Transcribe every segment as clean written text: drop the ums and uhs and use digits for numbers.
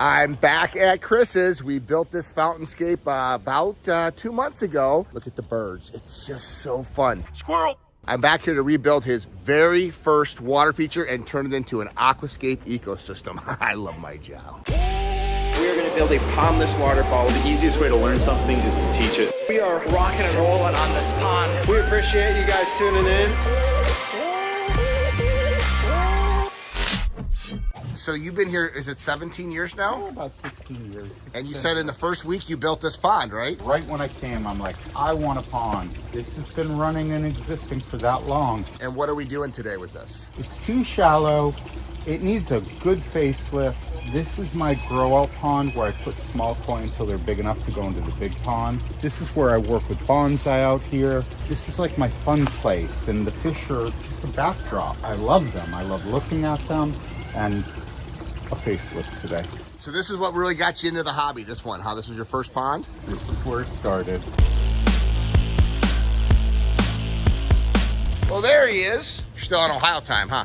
I'm back at Chris's. We built this fountainscape about 2 months ago. Look at the birds. It's just so fun. Squirrel! I'm back here to rebuild his very first water feature and turn it into an aquascape ecosystem. I love my job. We are going to build a pondless waterfall. The easiest way to learn something is to teach it. We are rocking and rolling on this pond. We appreciate you guys tuning in. So you've been here, is it 17 years now? About 16 years. And you said in the first week you built this pond, right? Right when I came, I'm like, I want a pond. This has been running and existing for that long. And what are we doing today with this? It's too shallow. It needs a good facelift. This is my grow out pond where I put small koi until they're big enough to go into the big pond. This is where I work with bonsai out here. This is like my fun place, and the fish are just a backdrop. I love them. I love looking at them, and a facelift today. So this is what really got you into the hobby, this one, huh? This was your first pond? This is where it started. Well, there he is. You're still on Ohio time, huh?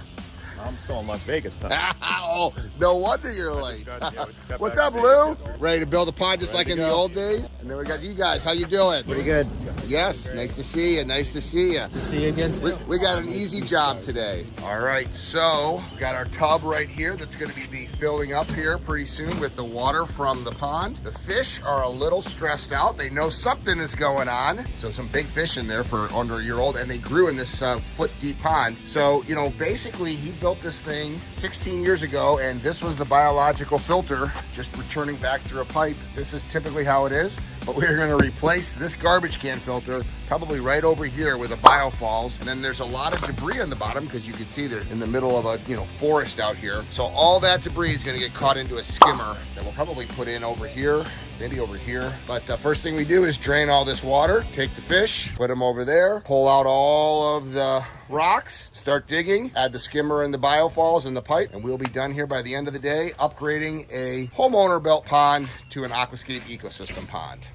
I'm still in Las Vegas time. Oh, no wonder you're late. got What's back up, to Lou? Vegas. Ready to build a pond just like in the old days? And then we got you guys. How you doing? Pretty good. Yes, nice to see you. Nice to see you. To see you again. We got an easy job today. All right, so we got our tub right here that's going to be filling up here pretty soon with the water from the pond. The fish are a little stressed out. They know something is going on. So some big fish in there for under a year old, and they grew in this foot deep pond. So, you know, basically he built this thing 16 years ago, and this was the biological filter just returning back through a pipe. This is typically how it is, but we're going to replace this garbage can filter probably right over here with a biofalls. And then there's a lot of debris on the bottom because you can see they're in the middle of a forest out here. So all that debris is going to get caught into a skimmer that we'll probably put in over here, maybe over here. But first thing we do is drain all this water, take the fish, put them over there, pull out all of the rocks, start digging, add the skimmer and the biofalls in the pipe, and we'll be done here by the end of the day, upgrading a homeowner built pond to an aquascape ecosystem pond.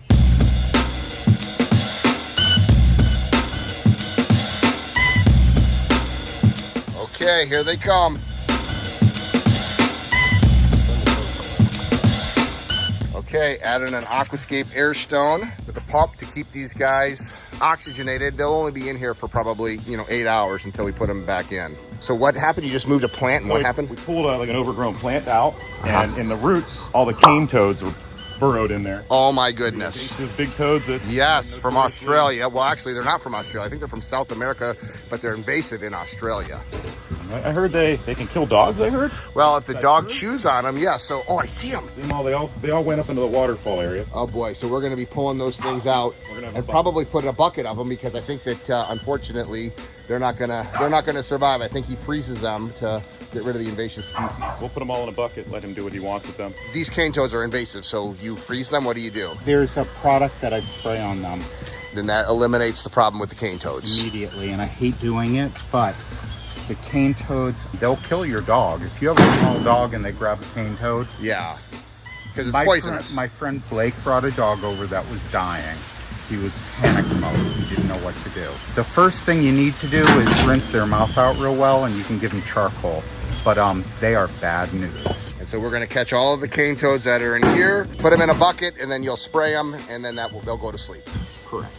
Okay, here they come. Okay, adding an aquascape air stone with a pump to keep these guys oxygenated. They'll only be in here for probably 8 hours until we put them back in. So what happened? You just moved a plant, and what happened? We pulled like an overgrown plant out, and in the roots, all the cane toads were burrowed in there. Oh my goodness. Those big toads that... Yes, from Australia. Well, actually, they're not from Australia. I think they're from South America, but they're invasive in Australia. I heard they can kill dogs, I heard. Well, if the dog chews on them, yeah. So, I see them. They all went up into the waterfall area. Oh boy, so we're going to be pulling those things out and probably put in a bucket of them, because I think that unfortunately they're not gonna survive. I think he freezes them to get rid of the invasive species. We'll put them all in a bucket, let him do what he wants with them. These cane toads are invasive, so you freeze them. What do you do? There's a product that I spray on them Then that eliminates the problem with the cane toads. immediately, and I hate doing it, but the cane toads, they'll kill your dog. If you have a small dog and they grab a cane toad, Yeah, because it's poisonous. My friend Blake brought a dog over that was dying. He was panic mode. He didn't know what to do. The first thing you need to do is rinse their mouth out real well, and you can give them charcoal. But they are bad news. And so we're going to catch all of the cane toads that are in here, put them in a bucket, and then you'll spray them, and then they'll go to sleep. Correct.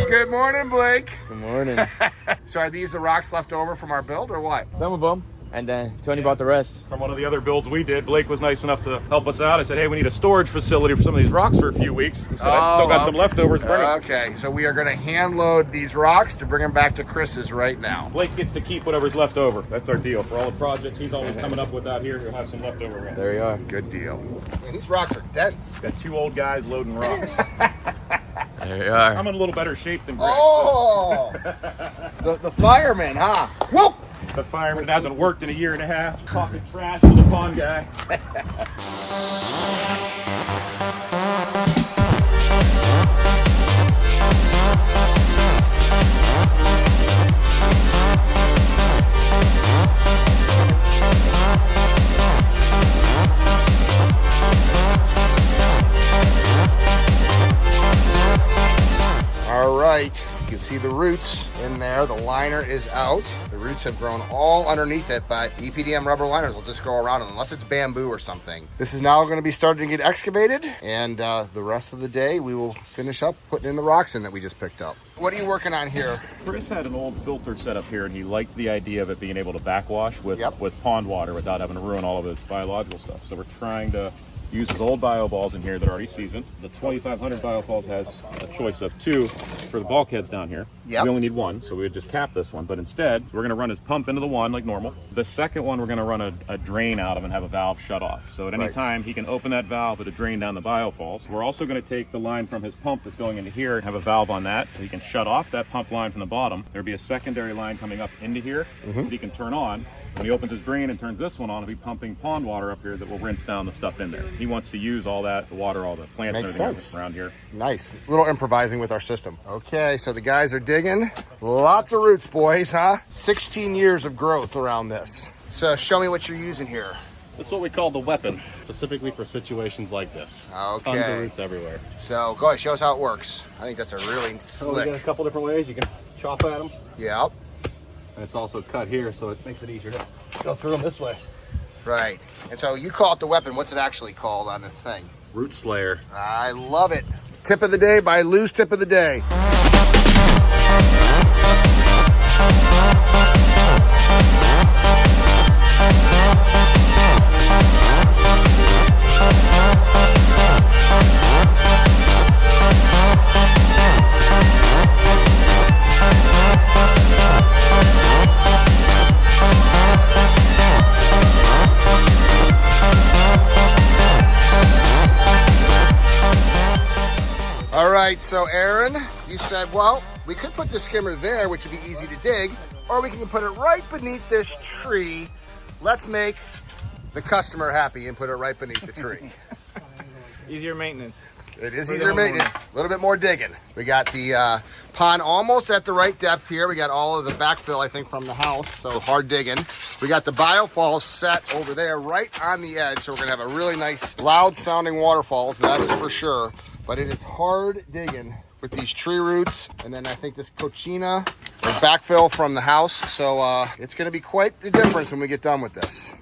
Good morning, Blake. Good morning. So are these the rocks left over from our build, or what? Some of them, and then Tony bought the rest. From one of the other builds we did, Blake was nice enough to help us out. I said, hey, we need a storage facility for some of these rocks for a few weeks. He said, I still got some leftovers. Bring 'em. Okay, so we are going to hand load these rocks to bring them back to Chris's right now. Blake gets to keep whatever's left over. That's our deal. For all the projects he's always coming up with out here, he'll have some leftover. Around. There you are. Good deal. Man, these rocks are dense. Got two old guys loading rocks. There you are. I'm in a little better shape than Greg. Oh, the fireman, huh? Whoop! The fireman hasn't worked in a year and a half. Talking trash to the pond guy. All right, you can see the roots in there. The liner is out. The roots have grown all underneath it, but EPDM rubber liners will just go around it unless it's bamboo or something. This is now going to be starting to get excavated, and the rest of the day we will finish up putting in the rocks in that we just picked up. What are you working on here? Chris had an old filter set up here, and he liked the idea of it being able to backwash with Yep. with pond water without having to ruin all of his biological stuff. So we're trying to use his old bio balls in here that are already seasoned. The 2500 bio balls has a choice of 2 for the bulkheads down here. Yep. We only need 1, so we would just cap this one. But instead, we're going to run his pump into the one like normal. The second one, we're going to run a drain out of and have a valve shut off. So at any Right. time, he can open that valve to drain down the biofalls. We're also going to take the line from his pump that's going into here and have a valve on that, so he can shut off that pump line from the bottom. There'll be a secondary line coming up into here that he can turn on. When he opens his drain and turns this one on, he'll be pumping pond water up here that will rinse down the stuff in there. He wants to use all that, the water, all the plants Makes and everything sense. around here. Nice. A little improvising with our system. Okay, so the guys are digging. Lots of roots, boys, huh? 16 years of growth around this. So show me what you're using here. That's what we call the weapon, specifically for situations like this. Tons of Okay. roots everywhere. So go ahead, show us how it works. I think that's a really So we got a slick. couple different ways. You can chop at them, Yep, and it's also cut here, so it makes it easier to go through them this way. right. And so you call it the weapon. What's it actually called on this thing? Root Slayer. I love it. Tip of the day by Lou's Tip of the Day. All right, so Aaron, you said, well, we could put the skimmer there, which would be easy to dig, or we can put it right beneath this tree. Let's make the customer happy and put it right beneath the tree. Easier maintenance. It is easier maintenance, a little bit more digging. We got the pond almost at the right depth here. We got all of the backfill, I think, from the house, so hard digging. We got the biofalls set over there right on the edge, so we're gonna have a really nice, loud sounding waterfalls, that is for sure. But it is hard digging with these tree roots, and then I think this cochina or backfill from the house. So it's gonna be quite the difference when we get done with this.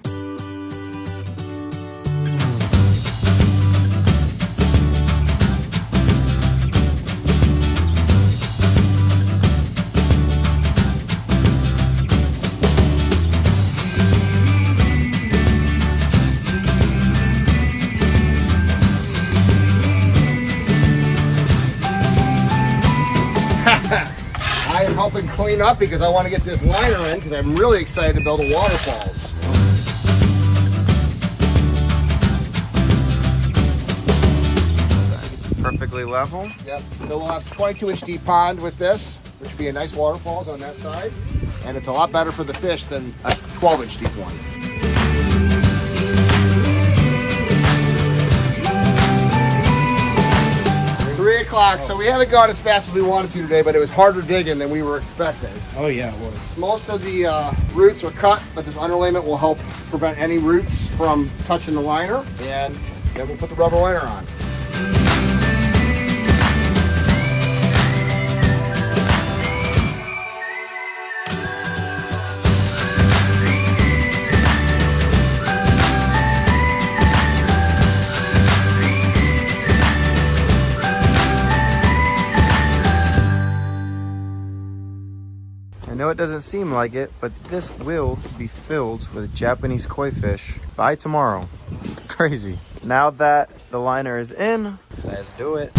I am helping clean up because I want to get this liner in because I'm really excited to build a waterfalls. It's perfectly level. Yep. So we'll have 22-inch deep pond with this, which would be a nice waterfalls on that side. And it's a lot better for the fish than a 12-inch deep one. So we haven't gone as fast as we wanted to today, but it was harder digging than we were expecting. Oh yeah, it was. Most of the roots are cut, but this underlayment will help prevent any roots from touching the liner, and then we'll put the rubber liner on. I know it doesn't seem like it, but this will be filled with Japanese koi fish by tomorrow. Crazy. Now that the liner is in, let's do it.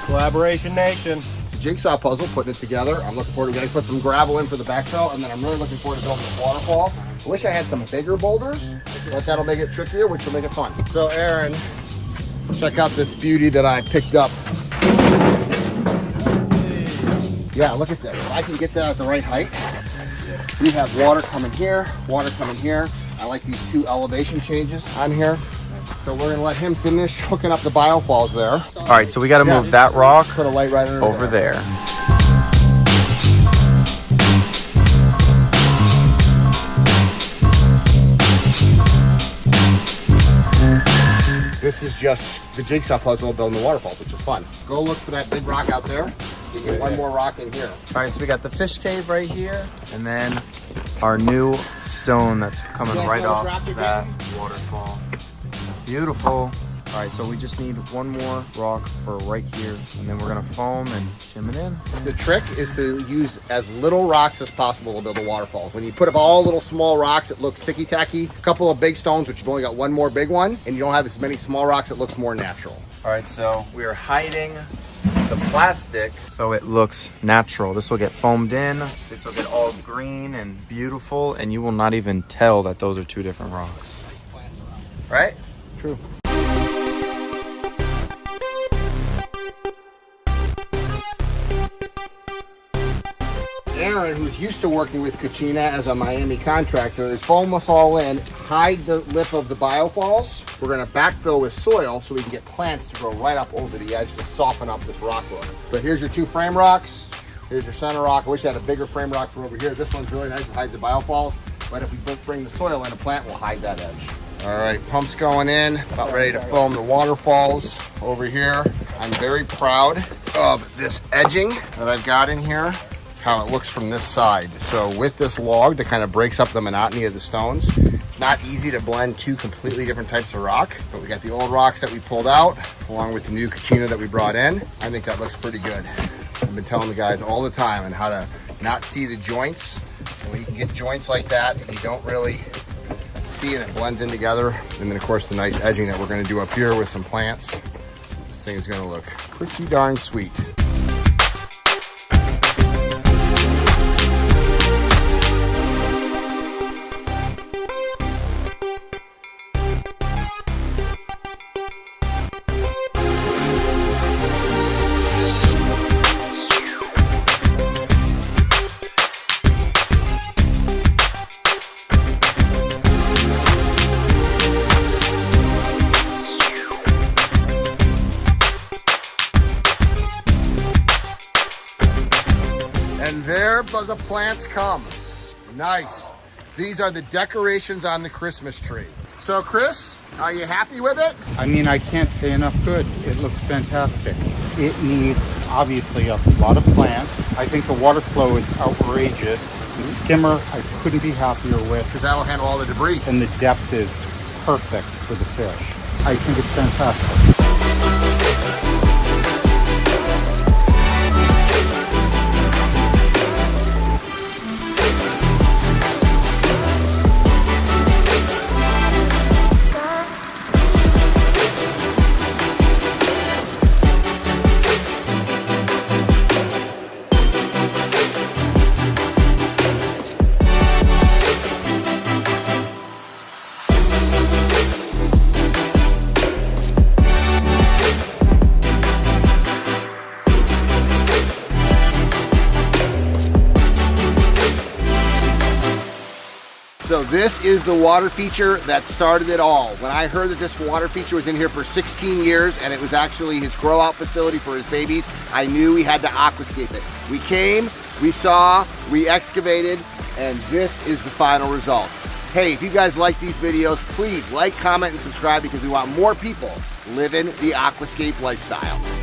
Collaboration Nation. It's a jigsaw puzzle, putting it together. I'm looking forward to getting put some gravel in for the backfill, and then I'm really looking forward to building this waterfall. I wish I had some bigger boulders, but that'll make it trickier, which will make it fun. So Aaron, check out this beauty that I picked up. Yeah, look at this. If I can get that at the right height, We have water coming here, water coming here. I like these 2 elevation changes on here. So we're gonna let him finish hooking up the biofalls there. All right, so we got to move that rock Put a light right under over there. This is just the jigsaw puzzle of building the waterfalls, which is fun. Go look for that big rock out there. We get one more rock in here. All right, so we got the fish cave right here, and then our new stone that's coming Yeah, right so off drop it that in. waterfall. Beautiful. All right, so we just need one more rock for right here, and then we're gonna foam and shim it in. The trick is to use as little rocks as possible to build the waterfalls. When you put up all little small rocks, it looks ticky-tacky. A couple of big stones, which you've only got one more big one, and you don't have as many small rocks, it looks more natural. All right, so we are hiding the plastic so it looks natural. This will get foamed in. This will get all green and beautiful, and you will not even tell that those are 2 different rocks. Right? True. Aaron, who's used to working with Kachina as a Miami contractor, is foam us all in, hide the lip of the biofalls. We're gonna backfill with soil so we can get plants to grow right up over the edge to soften up this rock look. But here's your 2 frame rocks. Here's your center rock. I wish I had a bigger frame rock for over here. This one's really nice, it hides the biofalls. But if we bring the soil in, a plant will hide that edge. All right, pump's going in, about ready to foam the waterfalls over here. I'm very proud of this edging that I've got in here, how it looks from this side. So with this log that kind of breaks up the monotony of the stones, it's not easy to blend 2 completely different types of rock, but we got the old rocks that we pulled out along with the new Kachina that we brought in. I think that looks pretty good. I've been telling the guys all the time on how to not see the joints. And when you can get joints like that, you don't really see it, it blends in together. And then of course the nice edging that we're gonna do up here with some plants. This thing is gonna look pretty darn sweet. And there the plants come. Nice. These are the decorations on the Christmas tree. So Chris, are you happy with it? I mean, I can't say enough good. It looks fantastic. It needs, obviously, a lot of plants. I think the water flow is outrageous. The skimmer, I couldn't be happier with. Because that'll handle all the debris. And the depth is perfect for the fish. I think it's fantastic. So this is the water feature that started it all. When I heard that this water feature was in here for 16 years and it was actually his grow out facility for his babies, I knew we had to aquascape it. We came, we saw, we excavated, and this is the final result. Hey, if you guys like these videos, please like, comment, and subscribe because we want more people living the aquascape lifestyle.